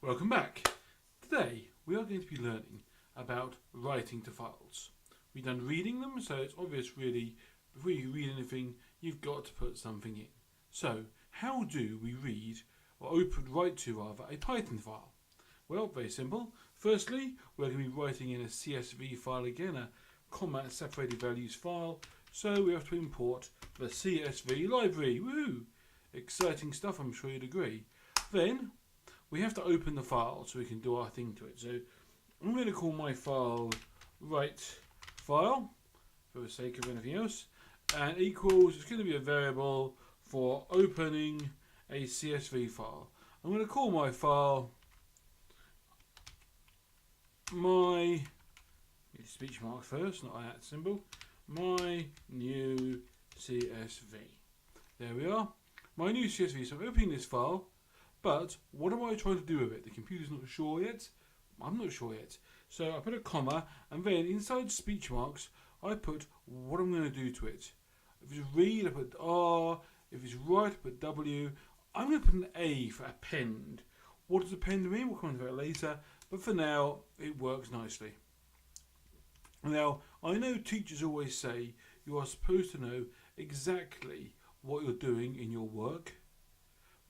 Welcome back. Today we are going to be learning about writing to files. We've done reading them, so it's obvious really before you read anything you've got to put something in. So how do we read or write to a Python file? Well, very simple. Firstly, we're going to be writing in a CSV file again, a comma separated values file. So we have to import the CSV library. Woo! Exciting stuff, I'm sure you'd agree. Then we have to open the file so we can do our thing to it. So I'm going to call my file write file for the sake of anything else, and equals, it's going to be a variable for opening a CSV file. I'm going to call my file my speech mark first, not that symbol, my new CSV. There we are, my new CSV. So I'm opening this file. But what am I trying to do with it? The computer's not sure yet. I'm not sure yet. So I put a comma, and then inside speech marks, I put what I'm going to do to it. If it's read, I put R. If it's write, I put W. I'm going to put an A for append. What does append mean? We'll come on to that later. But for now, it works nicely. Now, I know teachers always say you are supposed to know exactly what you're doing in your work.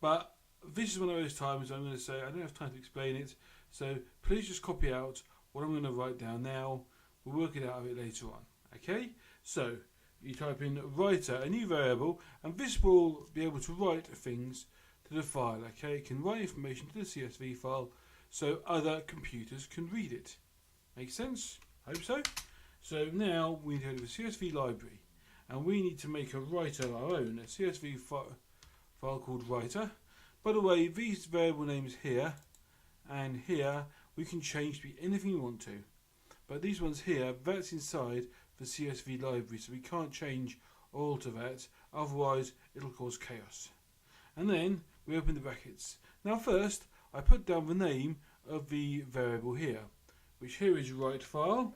But this is one of those times I'm going to say I don't have time to explain it, so please just copy out what I'm going to write down now. We'll work it out a bit later on. Okay, so you type in writer, a new variable, and this will be able to write things to the file. Okay, it can write information to the CSV file so other computers can read it. Make sense? Hope so. So now we need to go to the CSV library, and we need to make a writer of our own, a CSV file called writer. By the way, these variable names here and here we can change to be anything we want to. But these ones here, that's inside the CSV library, so we can't change or alter that, otherwise it'll cause chaos. And then we open the brackets. Now first, I put down the name of the variable here, which here is write file.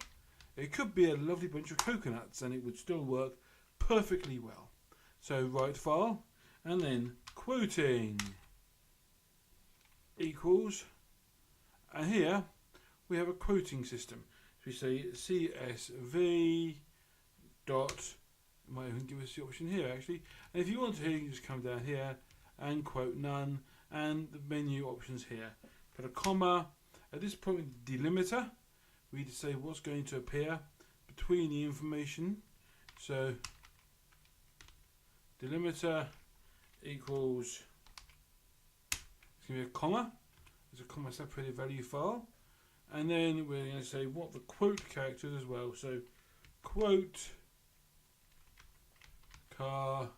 It could be a lovely bunch of coconuts and it would still work perfectly well. So write file, and then quoting equals, and here we have a quoting system. So we say CSV dot, it might even give us the option here actually, and if you want to, you can just come down here and quote none, and the menu options here. Put a comma at this point with the delimiter. We need to say what's going to appear between the information. So delimiter equals, it's going to be a comma. There's a comma separated value file, and then we're going to say what the quote characters as well. So quote car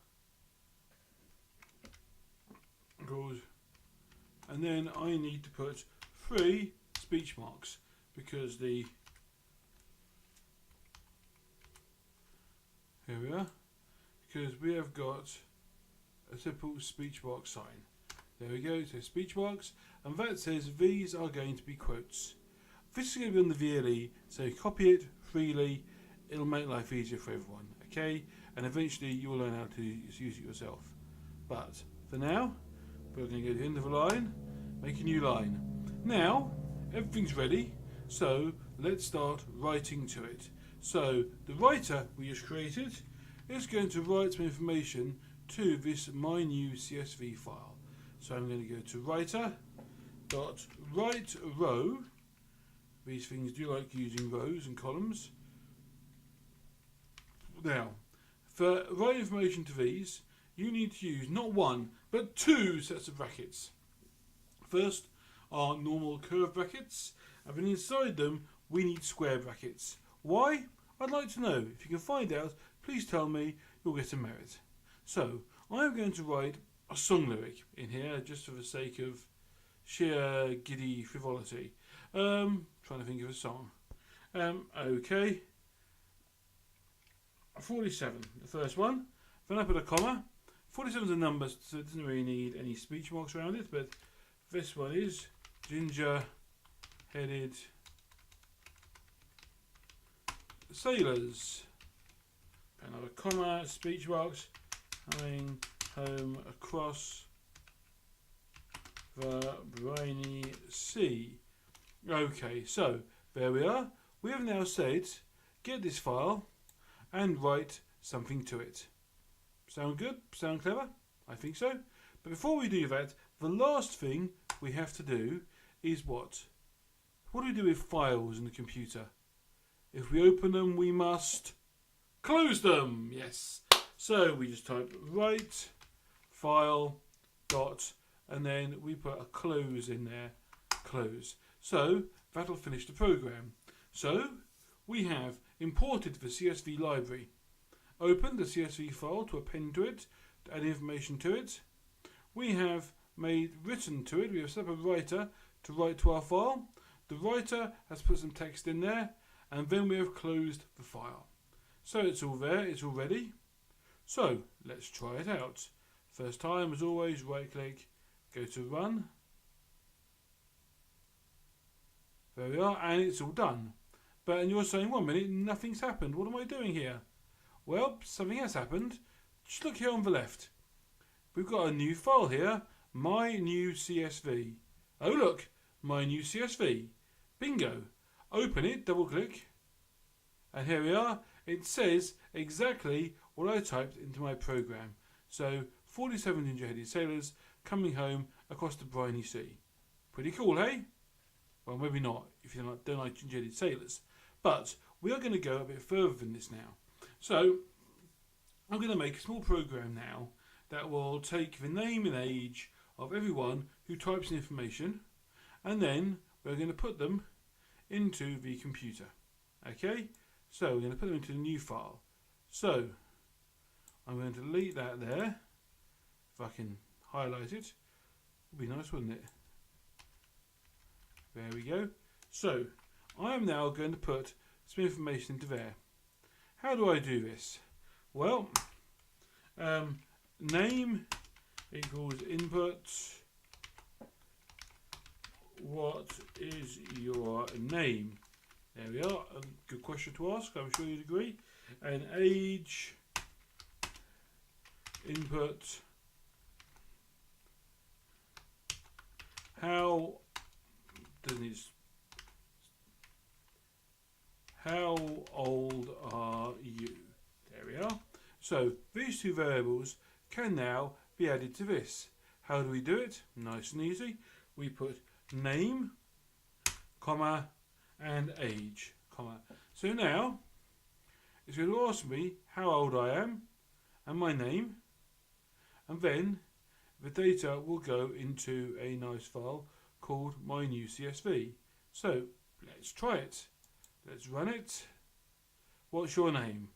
equals, and then I need to put 3 speech marks because the, here we are, because we have got a simple speech mark sign. There we go, so speech marks, and that says these are going to be quotes. This is going to be on the VLE, so copy it freely, it'll make life easier for everyone, okay? And eventually you will learn how to use it yourself. But for now, we're going to go to the end of the line, make a new line. Now, everything's ready, so let's start writing to it. So the writer we just created is going to write some information to this my new CSV file. So I'm going to go to writer dot write row. These things do like using rows and columns. Now, for writing information to these, you need to use not 1 but 2 sets of brackets. First are normal curved brackets, and then inside them we need square brackets. Why? I'd like to know. If you can find out, please tell me, you'll get a merit. So I'm going to write a song lyric in here just for the sake of sheer giddy frivolity. Trying to think of a song. Okay. 47, the first one. Then I put a comma. 47 is a number, so it doesn't really need any speech marks around it, but this one is ginger-headed sailors. Another comma, speech marks, coming home across the Briny C. Okay, so there we are. We have now said get this file and write something to it. Sound good? Sound clever? I think so. But before we do that, the last thing we have to do is what? What do we do with files in the computer? If we open them, we must close them. Yes. So we just type write file dot and then we put a close in there. Close. So that'll finish the program. So we have imported the CSV library. Open the CSV file to append to it, to add information to it. We have written to it. We have set up a writer to write to our file. The writer has put some text in there, and then we have closed the file. So it's all there, it's all ready. So let's try it out. First time, as always, right click, go to run. There we are, and it's all done. And you're saying, 1 minute, nothing's happened. What am I doing here? Well, something has happened. Just look here on the left. We've got a new file here, my new CSV. Oh look, my new CSV. Bingo. Open it, double click, and here we are. It says exactly what I typed into my program. So 47 ginger-headed sailors coming home across the briny sea. Pretty cool, hey? Well, maybe not if you don't like ginger-headed sailors. But we are going to go a bit further than this now. So I'm going to make a small program now that will take the name and age of everyone who types in information, and then we're going to put them into the computer. Okay, so we're going to put them into the new file. So I'm going to delete that there. If I can highlight it, would be nice, wouldn't it? There we go. So I am now going to put some information into there. How do I do this? Well, name equals input. What is your name? There we are. A good question to ask, I'm sure you'd agree. And age input. How old are you? There we are. So these two variables can now be added to this. How do we do it? Nice and easy. We put name, comma, and age, comma. So now it's going to ask me how old I am and my name, and then the data will go into a nice file called my new CSV. So let's try it. Let's run it. What's your name?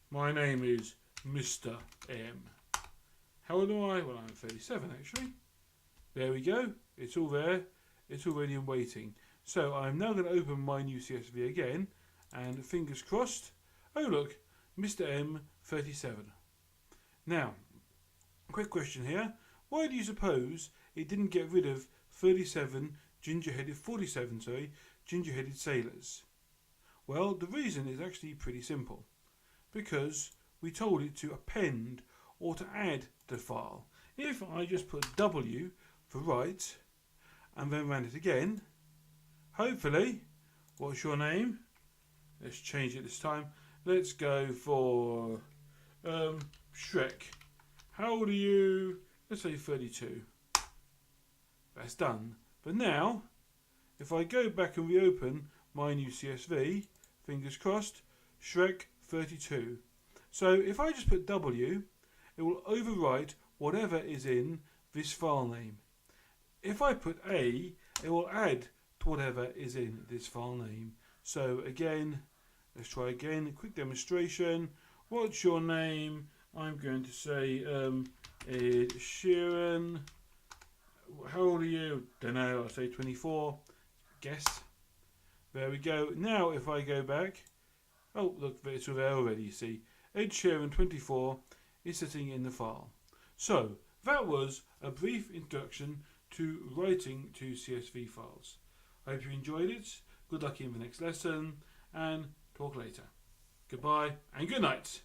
My name is Mr. M. How old am I? Well, I'm 37 actually. There we go. It's all there. It's already in waiting. So I'm now going to open my new CSV again, and fingers crossed. Oh look, Mr. M 37. Now, quick question here. Why do you suppose it didn't get rid of 47 ginger-headed sailors? Well, the reason is actually pretty simple. Because we told it to append or to add the file. If I just put W for write and then ran it again, hopefully, what's your name? Let's change it this time. Let's go for Shrek. How old are you? Let's say 32. That's done. But now, if I go back and reopen my new CSV, fingers crossed, Shrek 32. So if I just put W, it will overwrite whatever is in this file name. If I put A, it will add to whatever is in this file name. So again, let's try again, a quick demonstration. What's your name? I'm going to say Ed Sheeran. How old are you? Don't know, I'll say 24. Guess. There we go. Now if I go back, oh look, it's there already, you see. Ed Sheeran 24 is sitting in the file. So that was a brief introduction to writing to CSV files. I hope you enjoyed it. Good luck in the next lesson, and talk later. Goodbye and good night.